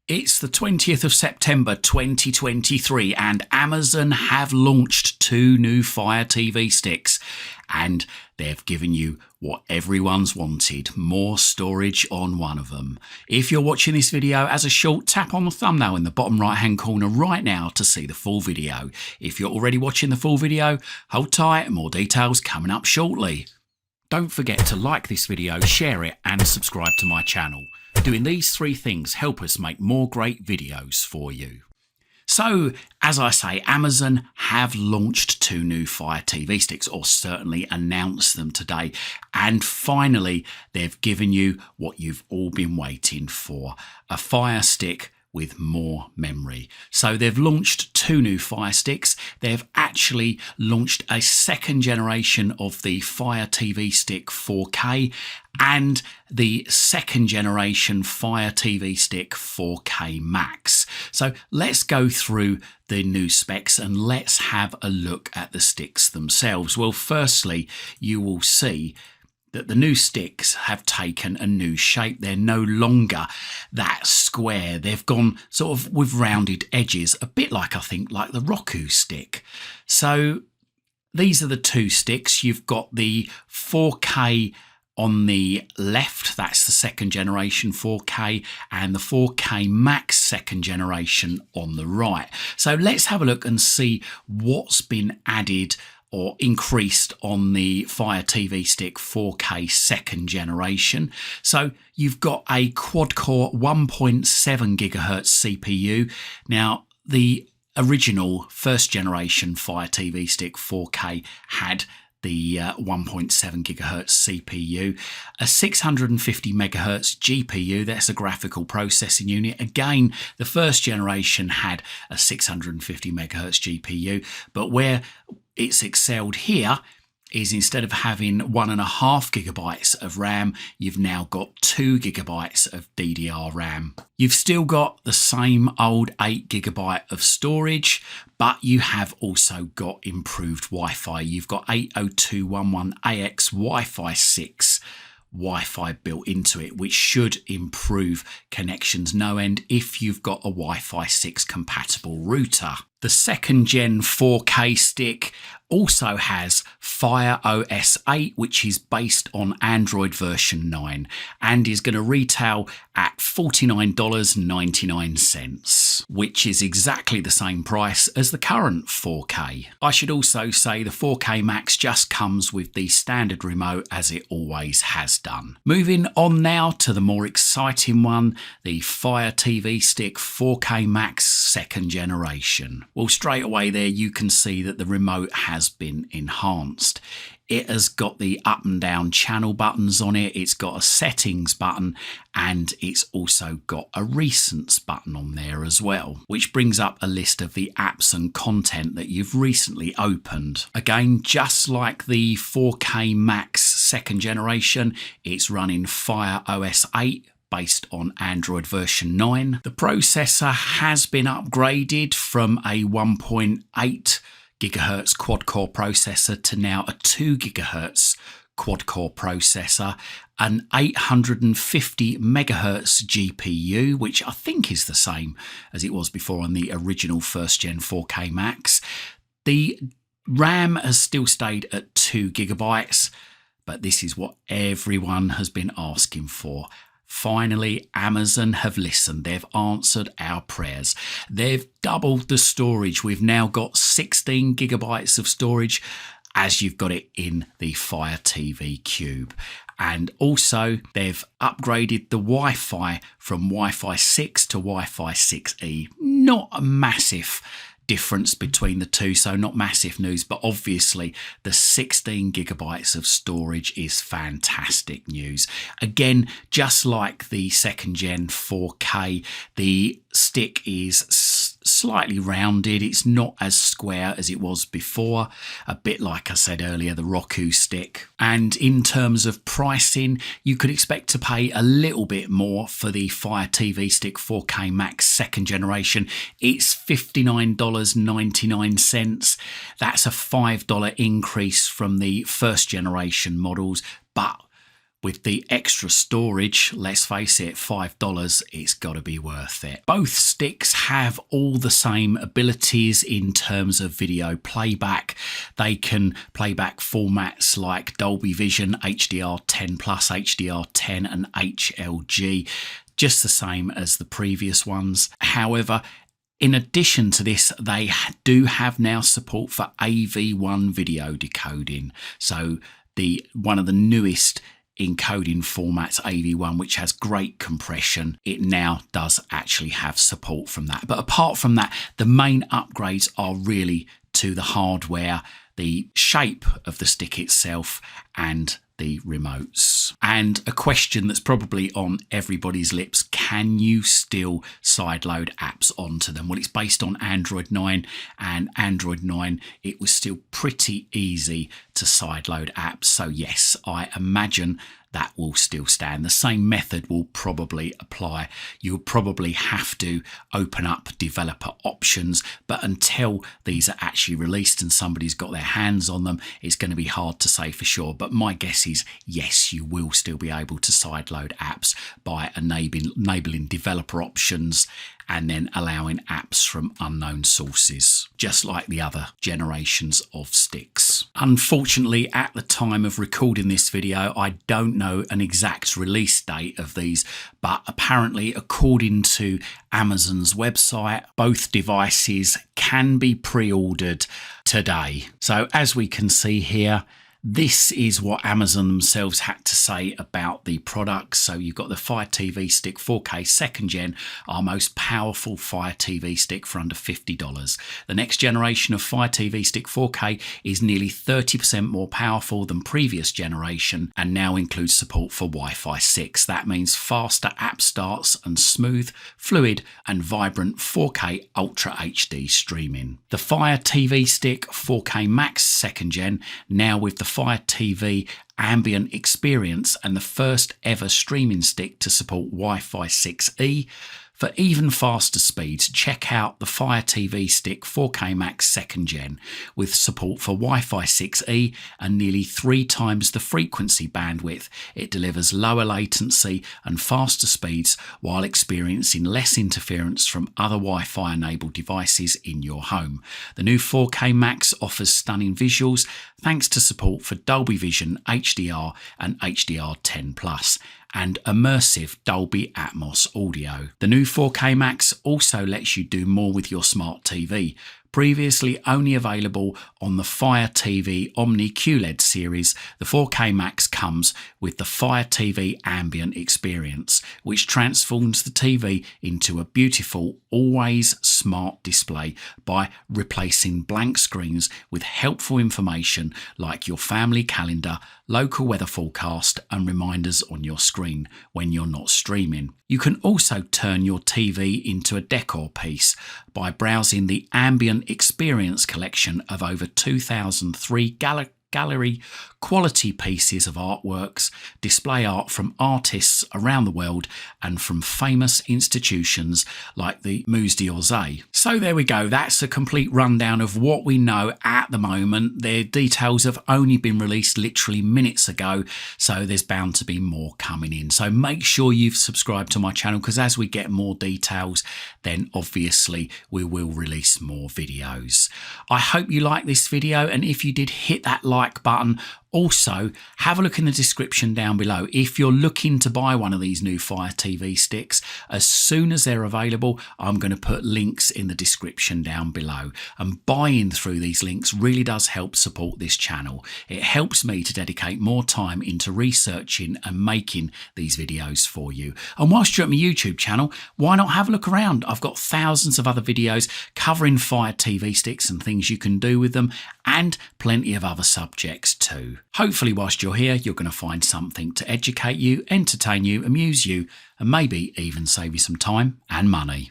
It's the 20th of September 2023 and Amazon have launched two new Fire TV sticks and they've given you what everyone's wanted, more storage on one of them. If you're watching this video as a short, tap on the thumbnail in the bottom right hand corner right now to see the full video. If you're already watching the full video, hold tight, more details coming up shortly. Don't forget to like this video, share it and subscribe to my channel. Doing these three things help us make more great videos for you. So, as I say, Amazon have launched two new Fire TV sticks, or certainly announced them today. And finally, they've given you what you've all been waiting for, a Fire Stick with more memory. So they've launched two new Fire Sticks. They've actually launched a second generation of the Fire TV Stick 4K and the second generation Fire TV Stick 4K Max. So let's go through the new specs and let's have a look at the sticks themselves. Well, firstly, you will see that the new sticks have taken a new shape. They're no longer that square. They've gone sort of with rounded edges, a bit like, I think, like the Roku stick. So these are the two sticks. You've got the 4K on the left, that's the second generation 4K, and the 4K Max second generation on the right. So let's have a look and see what's been added or increased on the Fire TV Stick 4K second generation. So you've got a quad-core 1.7 GHz CPU. Now, the original first generation Fire TV Stick 4K had the 1.7 GHz CPU, a 650 MHz GPU, that's a graphical processing unit. Again, the first generation had a 650 MHz GPU, but where it's excelled here is instead of having 1.5 gigabytes of RAM, you've now got 2 gigabytes of DDR RAM. You've still got the same old 8 gigabyte of storage, but you have also got improved Wi-Fi. You've got 802.11ax Wi-Fi 6 Wi-Fi built into it, which should improve connections no end if you've got a Wi-Fi 6 compatible router. The second gen 4K stick also has Fire OS 8, which is based on Android version 9 and is going to retail at $49.99, which is exactly the same price as the current 4K. I should also say the 4K Max just comes with the standard remote as it always has done. Moving on now to the more exciting one, the Fire TV Stick 4K Max second generation. Well, straight away there you can see that the remote has been enhanced. It has got the up and down channel buttons on it, it's got a settings button, and it's also got a recents button on there as well, which brings up a list of the apps and content that you've recently opened. Again, just like the 4K Max second generation, it's running Fire OS 8 based on Android version 9. The processor has been upgraded from a 1.8 gigahertz quad-core processor to now a 2 gigahertz quad-core processor, an 850 megahertz GPU, which I think is the same as it was before on the original first gen 4K Max. The RAM has still stayed at 2 gigabytes, but this is what everyone has been asking for. Finally, Amazon have listened. They've answered our prayers. They've doubled the storage. We've now got 16 gigabytes of storage as you've got it in the Fire TV Cube. And also they've upgraded the Wi-Fi from Wi-Fi 6 to Wi-Fi 6E. Not a massive difference between the two, so not massive news, but obviously the 16 gigabytes of storage is fantastic news. Again, just like the second gen 4K, the stick is slightly rounded. It's not as square as it was before, a bit like I said earlier, the Roku stick. And in terms of pricing, you could expect to pay a little bit more for the Fire TV Stick 4K Max second generation. It's $59.99. That's a $5 increase from the first generation models, but With the extra storage, let's face it, $5, it's got to be worth it. Both sticks have all the same abilities in terms of video playback. They can play back formats like Dolby Vision, HDR10+, HDR10 and HLG, just the same as the previous ones. However, in addition to this, they do have now support for AV1 video decoding. So one of the newest encoding formats, AV1, which has great compression, it now does actually have support from that. But apart from that, the main upgrades are really to the hardware, the shape of the stick itself, and the remotes. And a question that's probably on everybody's lips: can you still sideload apps onto them? Well, it's based on Android 9, and Android 9, it was still pretty easy to sideload apps. So yes, I imagine that will still stand. The same method will probably apply. You'll probably have to open up developer options, but until these are actually released and somebody's got their hands on them, it's going to be hard to say for sure. But my guess is yes, you will still be able to sideload apps by enabling developer options and then allowing apps from unknown sources, just like the other generations of sticks. Unfortunately, at the time of recording this video, I don't know an exact release date of these, but apparently, according to Amazon's website, both devices can be pre-ordered today. So as we can see here, this is what Amazon themselves had to say about the products. So you've got the Fire TV Stick 4K 2nd Gen, our most powerful Fire TV Stick for under $50. The next generation of Fire TV Stick 4K is nearly 30% more powerful than previous generation and now includes support for Wi-Fi 6. That means faster app starts and smooth, fluid and vibrant 4K Ultra HD streaming. The Fire TV Stick 4K Max 2nd Gen, now with the Fire TV ambient experience and the first ever streaming stick to support Wi-Fi 6E. For even faster speeds, check out the Fire TV Stick 4K Max 2nd Gen with support for Wi-Fi 6E and nearly 3 times the frequency bandwidth. It delivers lower latency and faster speeds while experiencing less interference from other Wi-Fi enabled devices in your home. The new 4K Max offers stunning visuals thanks to support for Dolby Vision, HDR and HDR10+. And immersive Dolby Atmos audio. The new 4K Max also lets you do more with your smart TV. Previously only available on the Fire TV Omni QLED series, the 4K Max comes with the Fire TV Ambient experience, which transforms the TV into a beautiful, always smart display by replacing blank screens with helpful information like your family calendar, local weather forecast and reminders on your screen when you're not streaming. You can also turn your TV into a decor piece by browsing the Ambient Experience collection of over 2003 gallery quality pieces of artworks, display art from artists around the world and from famous institutions like the Musée d'Orsay. So there we go, that's a complete rundown of what we know at the moment. Their details have only been released literally minutes ago, so there's bound to be more coming in. So make sure you've subscribed to my channel, because as we get more details, then obviously we will release more videos. I hope you like this video, and if you did, hit that like button. Also, have a look in the description down below. If you're looking to buy one of these new Fire TV sticks, as soon as they're available, I'm going to put links in the description down below. And buying through these links really does help support this channel. It helps me to dedicate more time into researching and making these videos for you. And whilst you're at my YouTube channel, why not have a look around? I've got thousands of other videos covering Fire TV sticks and things you can do with them, and plenty of other subjects too. Hopefully whilst you're here, you're going to find something to educate you, entertain you, amuse you, and maybe even save you some time and money.